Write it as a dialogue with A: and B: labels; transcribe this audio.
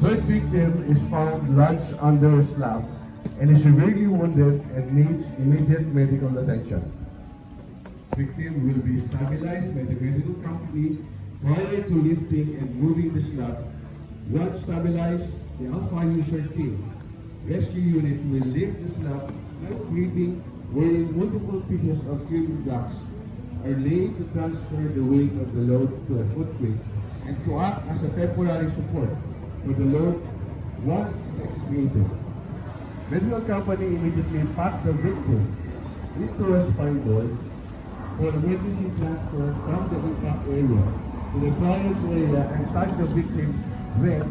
A: Third victim is found lodged under a slab and is severely wounded and needs immediate medical attention. Victim will be stabilized by the medical company prior to lifting and moving the slab. Once stabilized, the Alpha User Team rescue unit will lift the slab while breathing, wherein multiple pieces of swimming blocks are laid to transfer the weight of the load to a footbridge and to act as a temporary support for the load once excavated. Medical company immediately packed the victim into a spine for emergency transfer from the impact area to the triage area and tag the victim there